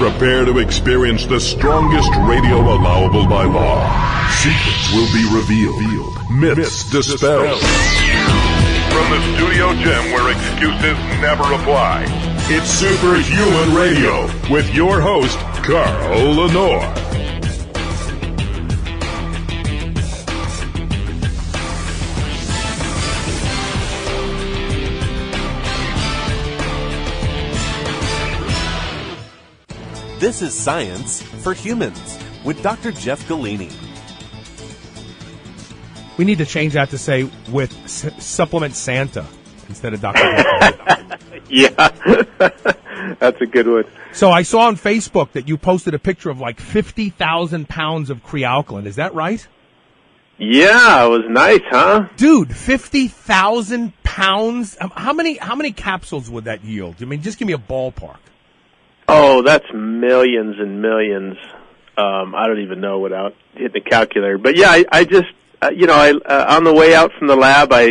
Prepare to experience the strongest radio allowable by law. Secrets will be revealed. Myths dispelled. From the studio gym where excuses never apply, it's Superhuman Radio with your host, Carl Lenore. This is Science for Humans with Dr. Jeff Galini. We need to change that to say with Supplement Santa instead of Dr. Jeff. Yeah, that's a good one. So I saw on Facebook that you posted a picture of like 50,000 pounds of crealkaline. Is that right? Yeah, it was nice, huh? Dude, 50,000 pounds? How many capsules would that yield? I mean, just give me a ballpark. Oh, that's millions and millions. I don't even know without hitting the calculator. But yeah, I just, on the way out from the lab, I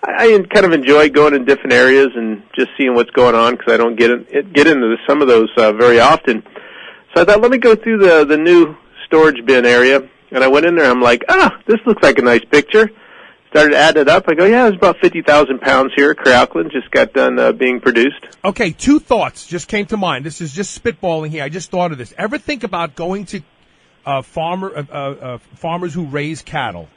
kind of enjoy going in different areas and just seeing what's going on because I don't get into some of those very often. So I thought, let me go through the new storage bin area. And I went in there. I'm like, this looks like a nice picture. Started adding it up. I go, yeah, there's about 50,000 pounds here. Crealkaline just got done being produced. Okay, two thoughts just came to mind. This is just spitballing here. I just thought of this. Ever think about going to farmers who raise cattle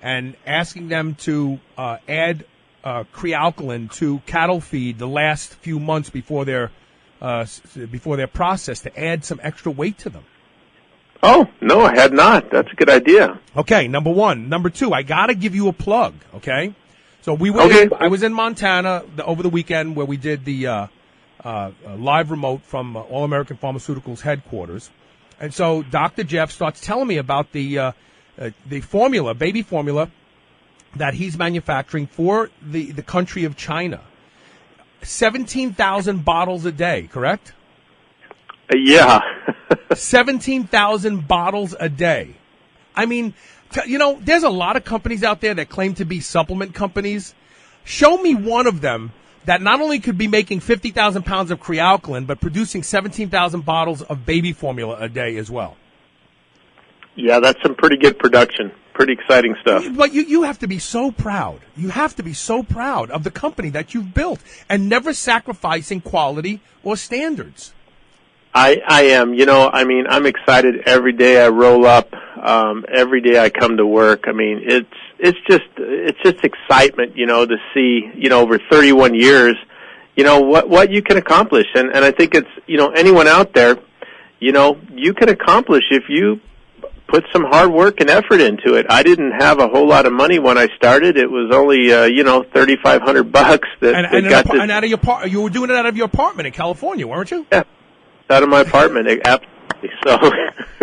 and asking them to add crealkaline to cattle feed the last few months before they're processed to add some extra weight to them? Oh, no, I had not. That's a good idea. Okay, number one. Number two, I got to give you a plug, okay? So I was in Montana over the weekend where we did the live remote from All American Pharmaceuticals headquarters. And so Dr. Jeff starts telling me about the formula, baby formula, that he's manufacturing for the country of China. 17,000 bottles a day, correct? Yeah. 17,000 bottles a day. I mean, there's a lot of companies out there that claim to be supplement companies. Show me one of them that not only could be making 50,000 pounds of crealkaline, but producing 17,000 bottles of baby formula a day as well. Yeah, that's some pretty good production. Pretty exciting stuff. But you have to be so proud. You have to be so proud of the company that you've built and never sacrificing quality or standards. I am. I'm excited every day I roll up, every day I come to work. I mean, it's just excitement, to see, over 31 years, what you can accomplish. And I think it's, anyone out there, you can accomplish if you put some hard work and effort into it. I didn't have a whole lot of money when I started. It was only, $3,500 you were doing it out of your apartment in California, weren't you? Yeah. Out of my apartment, absolutely. So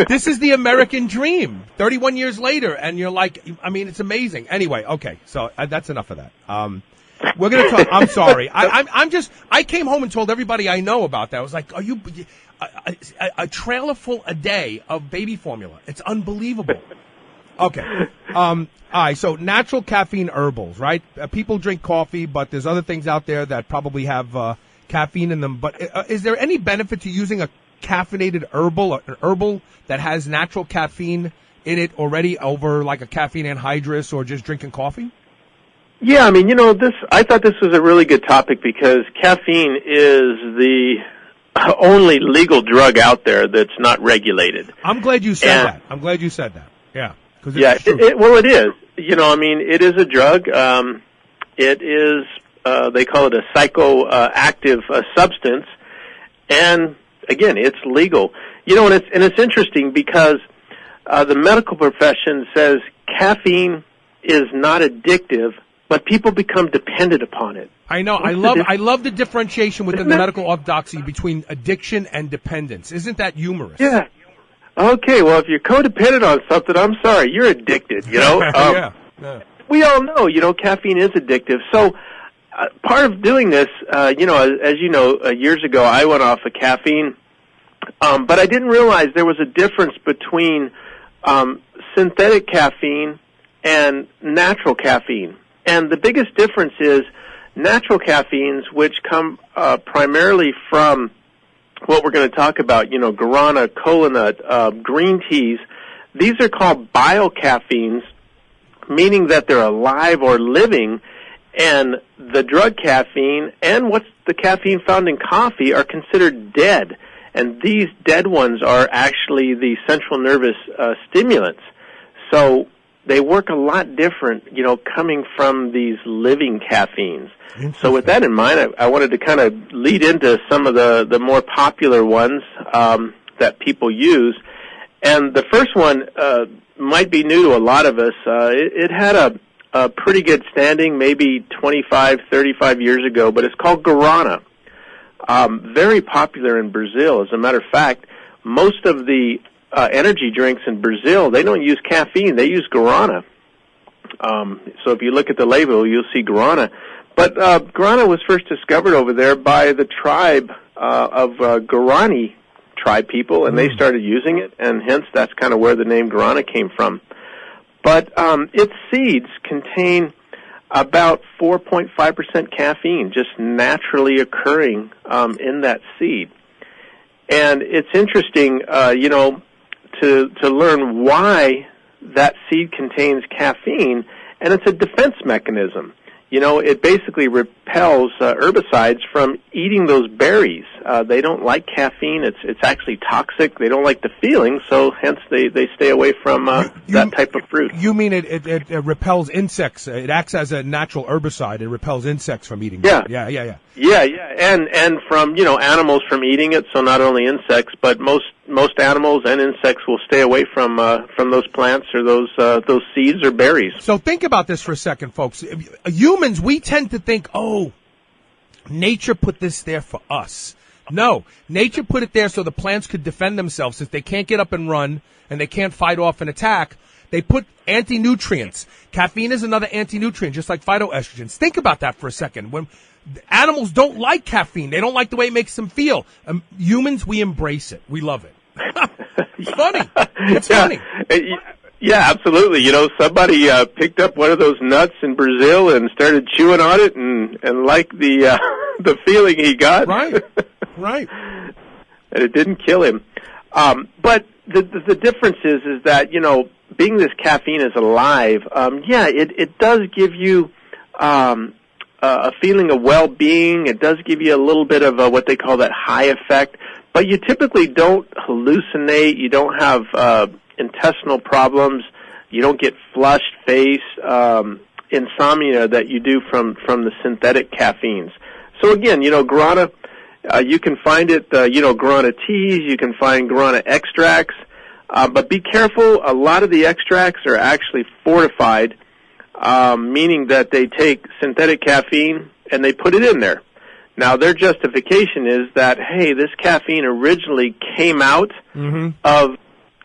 this is the American dream. 31 years later, and you're like, I mean, it's amazing. Anyway, okay, so that's enough of that. We're gonna talk. I'm sorry. I came home and told everybody I know about that. I was like, are you a trailer full a day of baby formula? It's unbelievable. Okay. All right. So natural caffeine herbals, right? People drink coffee, but there's other things out there that probably have caffeine in them, but is there any benefit to using a caffeinated herbal that has natural caffeine in it already over like a caffeine anhydrous or just drinking coffee? Yeah, I mean, I thought this was a really good topic because caffeine is the only legal drug out there that's not regulated. I'm glad you said that. I'm glad you said that. Yeah. It is. It is a drug. It is they call it a psychoactive substance, and again, it's legal. And it's interesting because the medical profession says caffeine is not addictive, but people become dependent upon it. I know. I love the differentiation within the medical orthodoxy between addiction and dependence. Isn't that humorous? Yeah. Okay. Well, if you're codependent on something, I'm sorry, you're addicted. Yeah. We all know, caffeine is addictive. So. Part of doing this, as you know, years ago I went off of caffeine, but I didn't realize there was a difference between synthetic caffeine and natural caffeine. And the biggest difference is natural caffeines, which come primarily from what we're going to talk about, guarana, kola nut, green teas, these are called biocaffeines, meaning that they're alive or living, and the drug caffeine and what's the caffeine found in coffee are considered dead. And these dead ones are actually the central nervous stimulants. So they work a lot different, coming from these living caffeines. So with that in mind, I wanted to kind of lead into some of the more popular ones that people use. And the first one might be new to a lot of us. It had a pretty good standing maybe 25, 35 years ago, but it's called guarana. Very popular in Brazil. As a matter of fact, most of the energy drinks in Brazil, they don't use caffeine, they use guarana. So if you look at the label, you'll see guarana. But guarana was first discovered over there by the tribe of Guarani tribe people, and they started using it, and hence that's kind of where the name guarana came from. But its seeds contain about 4.5% caffeine, just naturally occurring in that seed. And it's interesting, to learn why that seed contains caffeine, and it's a defense mechanism. It basically repels herbicides from eating those berries. They don't like caffeine. It's actually toxic. They don't like the feeling, so hence they stay away from that type of fruit. You mean it repels insects? It acts as a natural herbicide. It repels insects from eating Yeah. it. Yeah. Yeah, and from animals from eating it. So not only insects, but most animals and insects will stay away from those plants or those seeds or berries. So think about this for a second, folks. Humans, we tend to think, nature put this there for us. No, nature put it there so the plants could defend themselves. Since they can't get up and run and they can't fight off an attack, they put anti-nutrients. Caffeine is another anti-nutrient, just like phytoestrogens. Think about that for a second. When animals don't like caffeine, they don't like the way it makes them feel. Humans, we embrace it. We love it. It's funny. It's funny. Yeah, absolutely. Somebody picked up one of those nuts in Brazil and started chewing on it and liked the the feeling he got. Right. And it didn't kill him. But the difference is that, being this caffeine is alive, it does give you a feeling of well-being. It does give you a little bit of what they call that high effect. But you typically don't hallucinate. You don't have intestinal problems. You don't get flushed face, insomnia that you do from the synthetic caffeines. So again, guarana, you can find it, guarana teas, you can find guarana extracts, but be careful. A lot of the extracts are actually fortified, meaning that they take synthetic caffeine and they put it in there. Now, their justification is that, hey, this caffeine originally came out of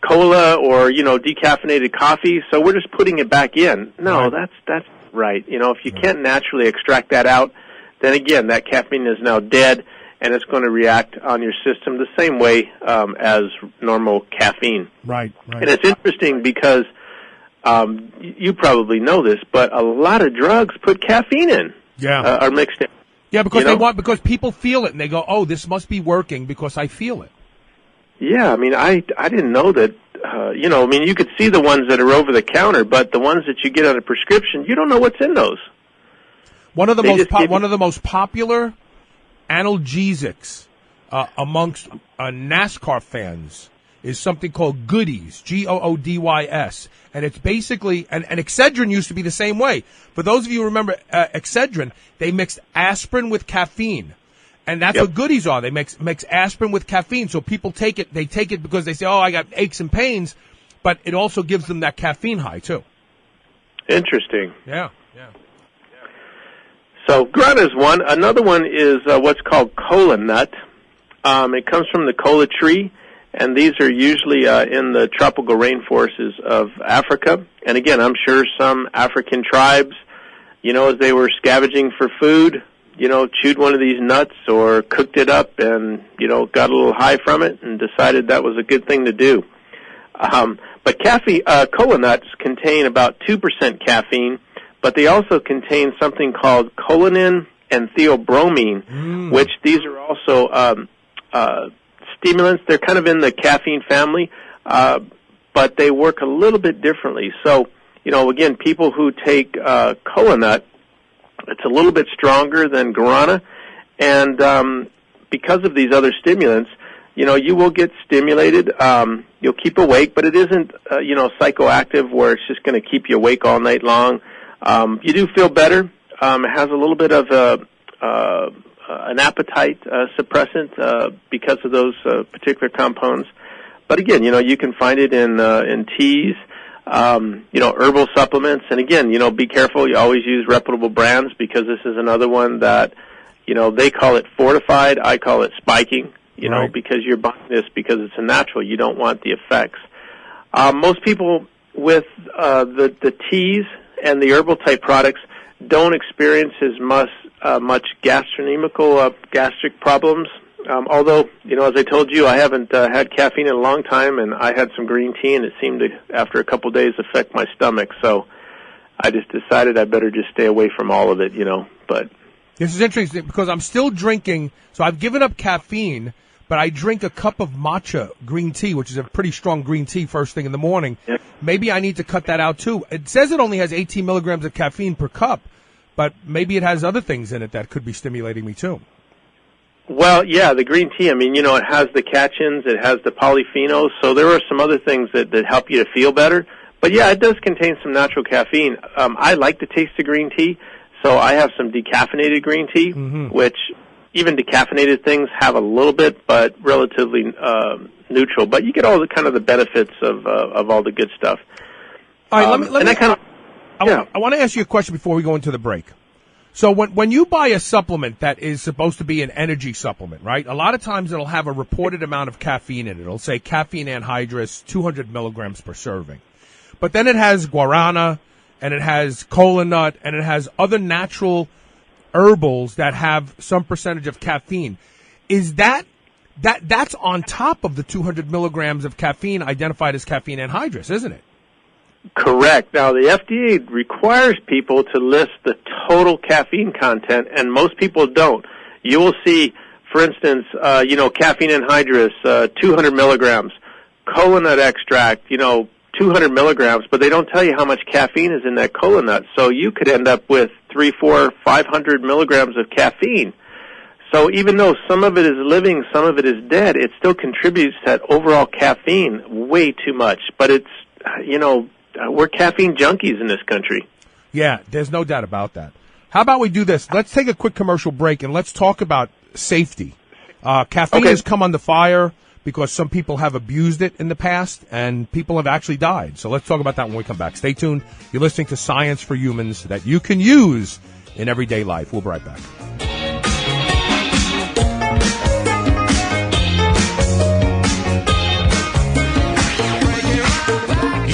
cola or, decaffeinated coffee, so we're just putting it back in. No, that's right. If you can't naturally extract that out, then again, that caffeine is now dead, and it's going to react on your system the same way as normal caffeine. Right. And it's interesting because you probably know this, but a lot of drugs put caffeine in. Are mixed in. Yeah, because because people feel it and they go, "Oh, this must be working because I feel it." Yeah, I didn't know that. You could see the ones that are over the counter, but the ones that you get on a prescription, you don't know what's in those. One of the most popular analgesics amongst NASCAR fans is something called Goodies, Goodys, and it's basically and Excedrin used to be the same way. For those of you who remember Excedrin, they mixed aspirin with caffeine, and that's what Goodies are. They mix aspirin with caffeine, so people take it. They take it because they say, "Oh, I got aches and pains," but it also gives them that caffeine high too. Interesting. Yeah. So guarana is one. Another one is what's called kola nut. It comes from the kola tree, and these are usually in the tropical rainforests of Africa. And again, I'm sure some African tribes, as they were scavenging for food, chewed one of these nuts or cooked it up and, got a little high from it and decided that was a good thing to do. But kola nuts contain about 2% caffeine, but they also contain something called choline and theobromine, which these are also stimulants. They're kind of in the caffeine family, but they work a little bit differently. So, again, people who take koa nut, it's a little bit stronger than guarana, and because of these other stimulants, you will get stimulated. You'll keep awake, but it isn't, psychoactive where it's just going to keep you awake all night long. You do feel better. It has a little bit of an appetite suppressant because of those particular compounds. But again, you can find it in teas, herbal supplements. And again, be careful. You always use reputable brands because this is another one that, they call it fortified. I call it spiking, right. Because you're buying this because it's a natural. You don't want the effects. Most people with the teas and the herbal type products don't experience as much gastric problems. Although, as I told you, I haven't had caffeine in a long time, and I had some green tea, and it seemed to, after a couple of days, affect my stomach. So I just decided I better just stay away from all of it, But this is interesting because I'm still drinking. So I've given up caffeine, but I drink a cup of matcha green tea, which is a pretty strong green tea first thing in the morning. Yeah. Maybe I need to cut that out too. It says it only has 18 milligrams of caffeine per cup, but maybe it has other things in it that could be stimulating me too. Well, yeah, the green tea, it has the catechins, it has the polyphenols, so there are some other things that help you to feel better. But yeah, it does contain some natural caffeine. I like the taste of green tea, so I have some decaffeinated green tea, which even decaffeinated things have a little bit, but relatively neutral. But you get all the benefits of all the good stuff. All right, I want to ask you a question before we go into the break. So when you buy a supplement that is supposed to be an energy supplement, right? A lot of times it'll have a reported amount of caffeine in it. It'll say caffeine anhydrous, 200 milligrams per serving. But then it has guarana, and it has kola nut, and it has other natural herbals that have some percentage of caffeine. Is that's on top of the 200 milligrams of caffeine identified as caffeine anhydrous, isn't it? Correct. Now, the FDA requires people to list the total caffeine content, and most people don't. You will see, for instance, caffeine anhydrous, 200 milligrams, kola nut extract, 200 milligrams, but they don't tell you how much caffeine is in that kola nut. So you could end up with 300, 400, 500 milligrams of caffeine. So even though some of it is living, some of it is dead, it still contributes to that overall caffeine way too much. But it's, we're caffeine junkies in this country. Yeah, there's no doubt about that. How about we do this? Let's take a quick commercial break and let's talk about safety. Caffeine has come under fire because some people have abused it in the past and people have actually died. So let's talk about that when we come back. Stay tuned. You're listening to Science for Humans that you can use in everyday life. We'll be right back.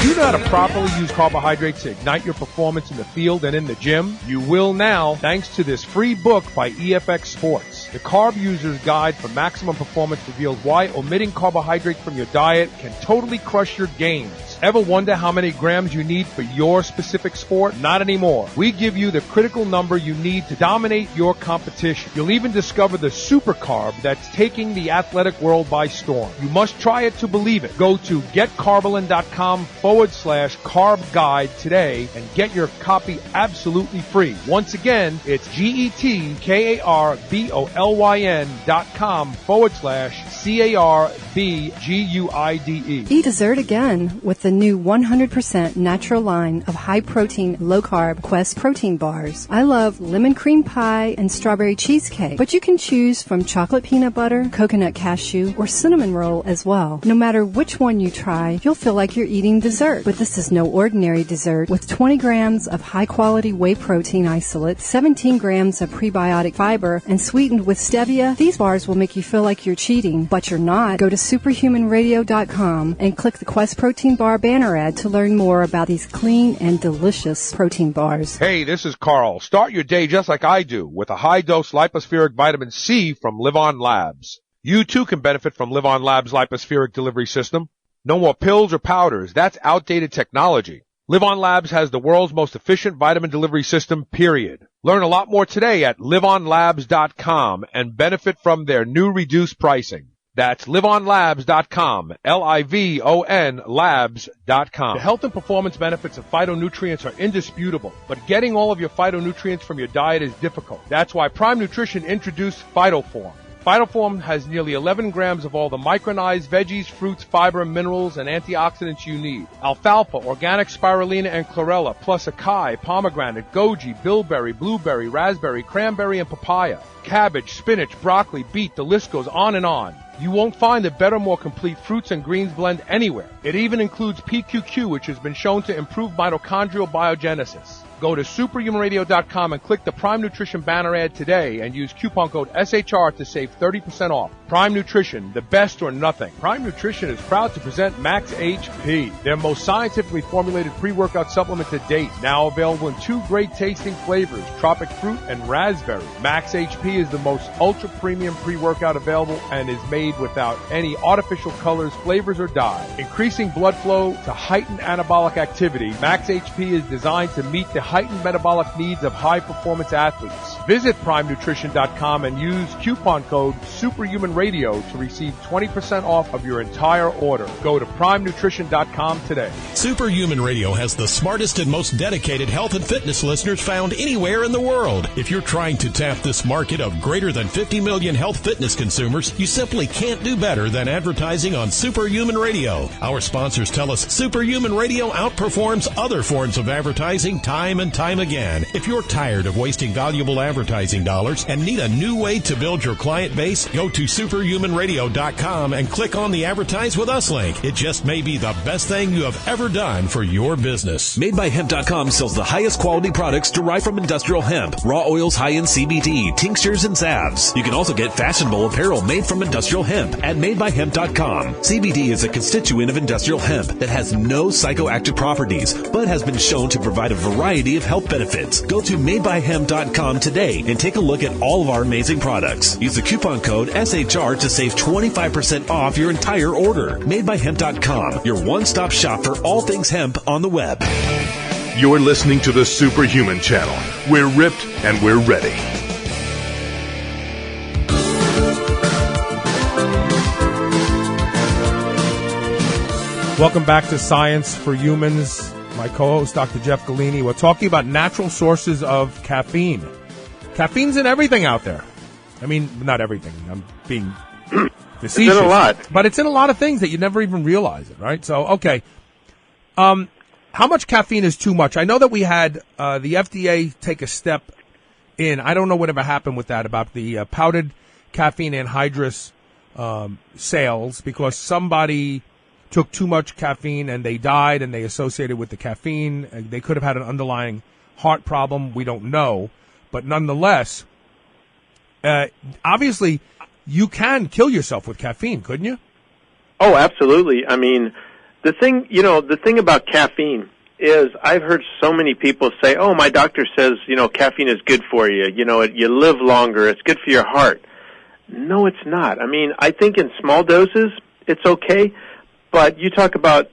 You know how to properly use carbohydrates to ignite your performance in the field and in the gym? You will now, thanks to this free book by EFX Sports. The Carb User's Guide for Maximum Performance reveals why omitting carbohydrates from your diet can totally crush your gains. Ever wonder how many grams you need for your specific sport? Not anymore. We give you the critical number you need to dominate your competition. You'll even discover the super carb that's taking the athletic world by storm. You must try it to believe it. Go to getcarbolin.com/carb guide today and get your copy absolutely free. Once again, it's GetKarbolin.com/CARBGUIDE. Eat dessert again with the new 100% natural line of high-protein, low-carb Quest protein bars. I love lemon cream pie and strawberry cheesecake, but you can choose from chocolate peanut butter, coconut cashew, or cinnamon roll as well. No matter which one you try, you'll feel like you're eating dessert. But this is no ordinary dessert. With 20 grams of high-quality whey protein isolate, 17 grams of prebiotic fiber, and sweetened with stevia, these bars will make you feel like you're cheating, but you're not. Go to superhumanradio.com and click the Quest protein bar banner ad to learn more about these clean and delicious protein bars. Hey, this is Carl. Start your day just like I do with a high-dose lipospheric vitamin C from Live On Labs. You too can benefit from Live On Labs' lipospheric delivery system. No more pills or powders. That's outdated technology. Live On Labs has the world's most efficient vitamin delivery system, period. Learn a lot more today at liveonlabs.com and benefit from their new reduced pricing. That's livonlabs.com, Livon labs.com. The health and performance benefits of phytonutrients are indisputable, but getting all of your phytonutrients from your diet is difficult. That's why Prime Nutrition introduced PhytoForm. PhytoForm has nearly 11 grams of all the micronized veggies, fruits, fiber, minerals, and antioxidants you need. Alfalfa, organic spirulina, and chlorella, plus acai, pomegranate, goji, bilberry, blueberry, raspberry, cranberry, and papaya. Cabbage, spinach, broccoli, beet, the list goes on and on. You won't find a better, more complete fruits and greens blend anywhere. It even includes PQQ, which has been shown to improve mitochondrial biogenesis. Go to superhumanradio.com and click the Prime Nutrition banner ad today and use coupon code SHR to save 30% off. Prime Nutrition, the best or nothing. Prime Nutrition is proud to present Max HP, their most scientifically formulated pre-workout supplement to date. Now available in 2 great tasting flavors, tropic fruit and raspberry. Max HP is the most ultra premium pre-workout available and is made without any artificial colors, flavors, or dye. Increasing blood flow to heighten anabolic activity, Max HP is designed to meet the heightened metabolic needs of high-performance athletes. Visit PrimeNutrition.com and use coupon code SuperhumanRadio to receive 20% off of your entire order. Go to PrimeNutrition.com today. Superhuman Radio has the smartest and most dedicated health and fitness listeners found anywhere in the world. If you're trying to tap this market of greater than 50 million health fitness consumers, you simply can't do better than advertising on Superhuman Radio. Our sponsors tell us Superhuman Radio outperforms other forms of advertising time and time again. If you're tired of wasting valuable advertising dollars and need a new way to build your client base, go to superhumanradio.com and click on the Advertise With Us link. It just may be the best thing you have ever done for your business. MadeByHemp.com sells the highest quality products derived from industrial hemp, raw oils high in CBD, tinctures, and salves. You can also get fashionable apparel made from industrial hemp at MadeByHemp.com. CBD is a constituent of industrial hemp that has no psychoactive properties, but has been shown to provide a variety of health benefits. Go to MadeByHemp.com today and take a look at all of our amazing products. Use the coupon code SHR to save 25% off your entire order. MadeByHemp.com, your one-stop shop for all things hemp on the web. You're listening to the Superhuman Channel. We're ripped and we're ready. Welcome back to Science for Humans. My co-host, Dr. Jeff Galini. We're talking about natural sources of caffeine. Caffeine's in everything out there. I mean, not everything. I'm being facetious. It's in a lot. But it's in a lot of things that you never even realize it, right? So, okay. How much caffeine is too much? I know that we had the FDA take a step in. I don't know whatever happened with that about the powdered caffeine anhydrous sales because somebody took too much caffeine and they died and they associated with the caffeine. They could have had an underlying heart problem. We don't know. But nonetheless, obviously, you can kill yourself with caffeine, couldn't you? Oh, absolutely. I mean, the thing about caffeine is I've heard so many people say, oh, my doctor says, caffeine is good for you. You live longer. It's good for your heart. No, it's not. I mean, I think in small doses, it's okay. But you talk about,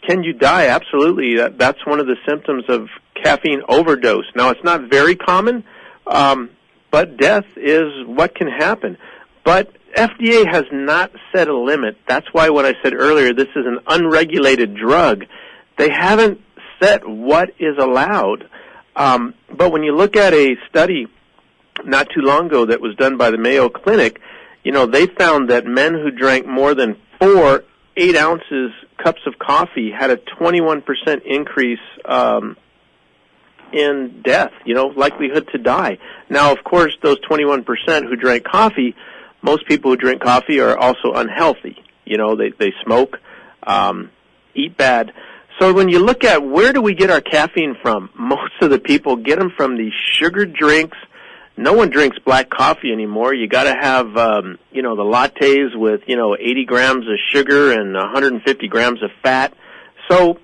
can you die? Absolutely. That's one of the symptoms of caffeine overdose. Now, it's not very common, but death is what can happen. But FDA has not set a limit. That's why what I said earlier, this is an unregulated drug. They haven't set what is allowed. But when you look at a study not too long ago that was done by the Mayo Clinic, they found that men who drank more than 8 ounces cups of coffee had a 21% increase in death, likelihood to die. Now, of course, those 21% who drank coffee, most people who drink coffee are also unhealthy. They smoke, eat bad. So when you look at where do we get our caffeine from, most of the people get them from these sugar drinks. No one drinks black coffee anymore. You got to have, the lattes with, 80 grams of sugar and 150 grams of fat. So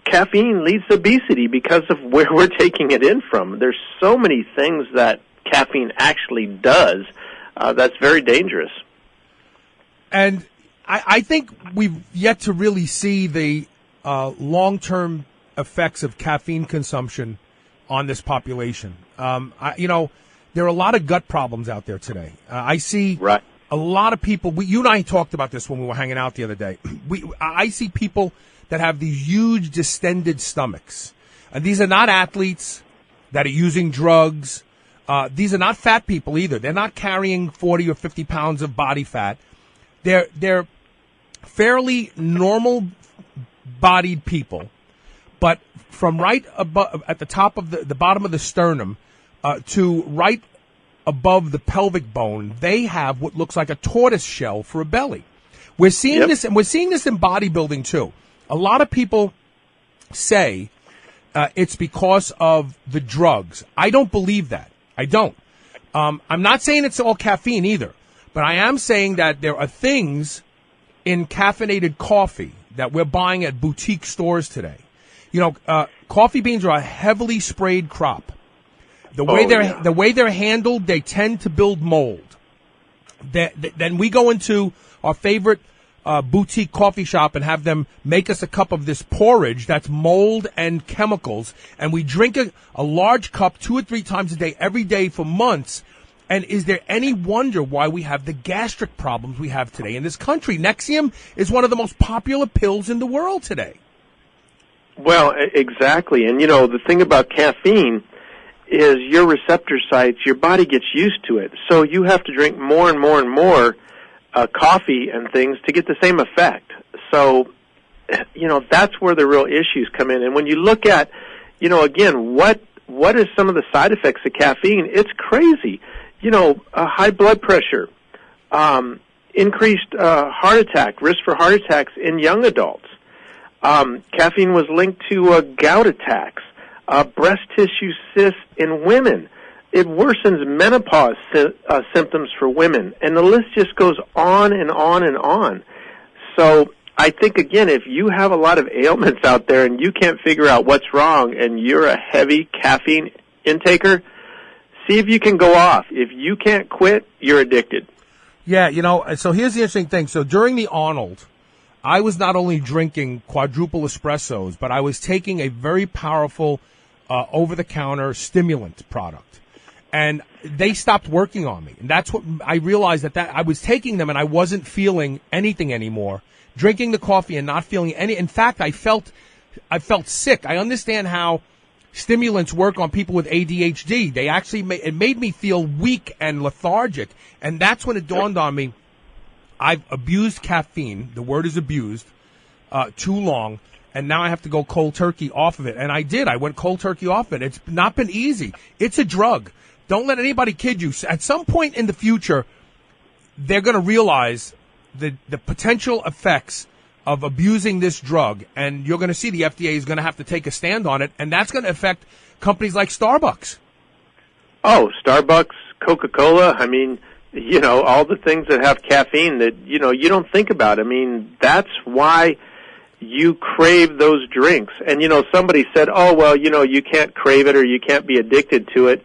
caffeine leads to obesity because of where we're taking it in from. There's so many things that caffeine actually does that's very dangerous. And I think we've yet to really see the long-term effects of caffeine consumption on this population. There are a lot of gut problems out there today. I see a lot of people, you and I talked about this when we were hanging out the other day. I see people that have these huge distended stomachs. And these are not athletes that are using drugs. These are not fat people either. They're not carrying 40 or 50 pounds of body fat. They're fairly normal-bodied people. But from right above, at the top of the bottom of the sternum to right above the pelvic bone, they have what looks like a tortoise shell for a belly. We're seeing this, and we're seeing this in bodybuilding too. A lot of people say it's because of the drugs. I don't believe that. I don't. I'm not saying it's all caffeine either, but I am saying that there are things in caffeinated coffee that we're buying at boutique stores today. You know, coffee beans are a heavily sprayed crop. The way they're handled, they tend to build mold. Then we go into our favorite boutique coffee shop and have them make us a cup of this porridge that's mold and chemicals, and we drink a large cup 2 or 3 times a day, every day for months. And is there any wonder why we have the gastric problems we have today in this country? Nexium is one of the most popular pills in the world today. Well, exactly. And, you know, the thing about caffeine is your receptor sites, your body gets used to it. So you have to drink more and more and more coffee and things to get the same effect. So, you know, that's where the real issues come in. And when you look at, you know, again, what is some of the side effects of caffeine? It's crazy. You know, high blood pressure, increased heart attack, risk for heart attacks in young adults. Caffeine was linked to gout attacks, breast tissue cysts in women. It worsens menopause symptoms for women, and the list just goes on and on and on. So I think, again, if you have a lot of ailments out there and you can't figure out what's wrong and you're a heavy caffeine intaker, see if you can go off. If you can't quit, you're addicted. Yeah, you know, so here's the interesting thing. So during the Arnold, I was not only drinking quadruple espressos, but I was taking a very powerful over-the-counter stimulant product. And they stopped working on me. And that's what I realized, that I was taking them and I wasn't feeling anything anymore. Drinking the coffee and not feeling any. In fact, I felt sick. I understand how stimulants work on people with ADHD. They actually it made me feel weak and lethargic. And that's when it dawned on me, I've abused caffeine. The word is abused too long. And now I have to go cold turkey off of it. And I did. I went cold turkey off it. It's not been easy. It's a drug. Don't let anybody kid you. At some point in the future, they're going to realize the potential effects of abusing this drug. And you're going to see the FDA is going to have to take a stand on it. And that's going to affect companies like Starbucks. Oh, Starbucks, Coca-Cola. I mean, you know, all the things that have caffeine that, you know, you don't think about. I mean, that's why you crave those drinks. And, you know, somebody said, oh, well, you know, you can't crave it or you can't be addicted to it.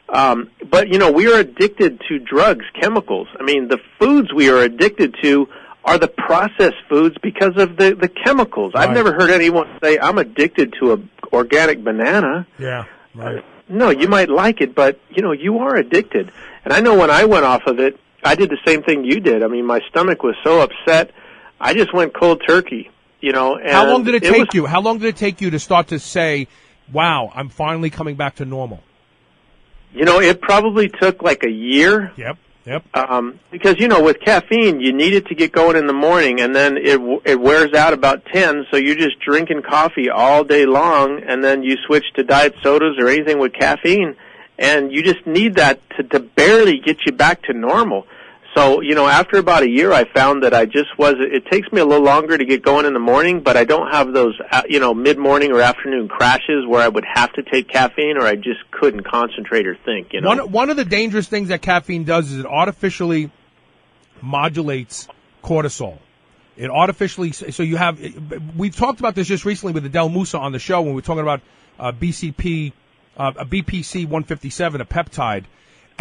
But, you know, we are addicted to drugs, chemicals. I mean, the foods we are addicted to are the processed foods because of the chemicals. Right. I've never heard anyone say, I'm addicted to an organic banana. Yeah, right. No, you might like it, but, you know, you are addicted. And I know when I went off of it, I did the same thing you did. I mean, my stomach was so upset, I just went cold turkey, you know. And how long did it take you? How long did it take you to start to say, wow, I'm finally coming back to normal? You know, it probably took like a year. Yep. Because, you know, with caffeine, you need it to get going in the morning, and then it wears out about 10, so you're just drinking coffee all day long, and then you switch to diet sodas or anything with caffeine, and you just need that to barely get you back to normal. So, you know, after about a year, I found that it takes me a little longer to get going in the morning, but I don't have those, you know, mid-morning or afternoon crashes where I would have to take caffeine or I just couldn't concentrate or think, you know. One of the dangerous things that caffeine does is it artificially modulates cortisol. It artificially, so you have, we've talked about this just recently with Adele Musa on the show when we were talking about BPC 157, a peptide.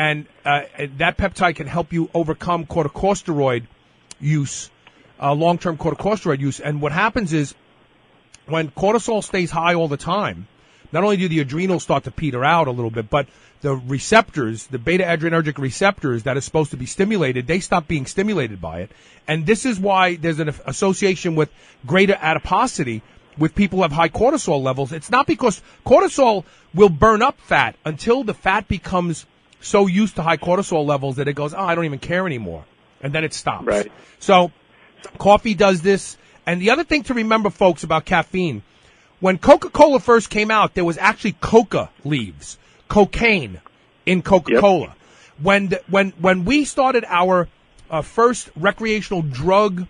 And that peptide can help you overcome corticosteroid use, long-term corticosteroid use. And what happens is when cortisol stays high all the time, not only do the adrenals start to peter out a little bit, but the receptors, the beta-adrenergic receptors that are supposed to be stimulated, they stop being stimulated by it. And this is why there's an association with greater adiposity with people who have high cortisol levels. It's not because cortisol will burn up fat until the fat becomes so used to high cortisol levels that it goes, I don't even care anymore. And then it stops. Right. So coffee does this. And the other thing to remember, folks, about caffeine, when Coca-Cola first came out, there was actually coca leaves, cocaine in Coca-Cola. Yep. When we started our first recreational drug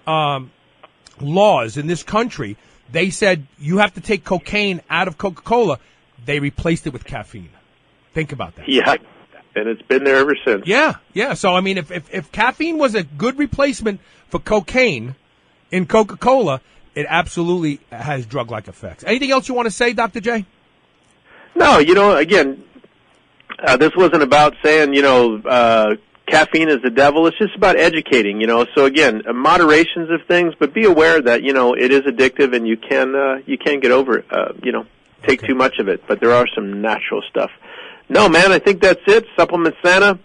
laws in this country, they said you have to take cocaine out of Coca-Cola. They replaced it with caffeine. Think about that. Yeah, and it's been there ever since. Yeah. So, I mean, if caffeine was a good replacement for cocaine in Coca-Cola, it absolutely has drug-like effects. Anything else you want to say, Dr. J? No, again, this wasn't about saying, caffeine is the devil. It's just about educating, So, again, moderations of things, but be aware that, it is addictive and you can get over it, take too much of it. But there are some natural stuff. No, man, I think that's it. Supplement Santa,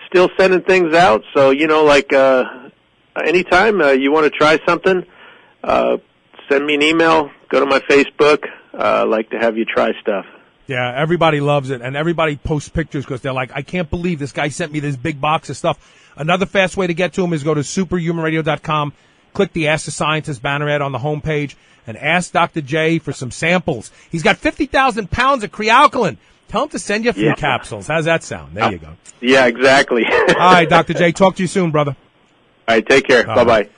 still sending things out. So, anytime you want to try something, send me an email, go to my Facebook. I like to have you try stuff. Yeah, everybody loves it, and everybody posts pictures because they're like, I can't believe this guy sent me this big box of stuff. Another fast way to get to him is go to superhumanradio.com, click the Ask the Scientist banner ad on the homepage, and ask Dr. J for some samples. He's got 50,000 pounds of Crealkaline. Tell him to send you a few capsules. How's that sound? There you go. Yeah, exactly. All right, Dr. J, talk to you soon, brother. All right, take care. Bye-bye.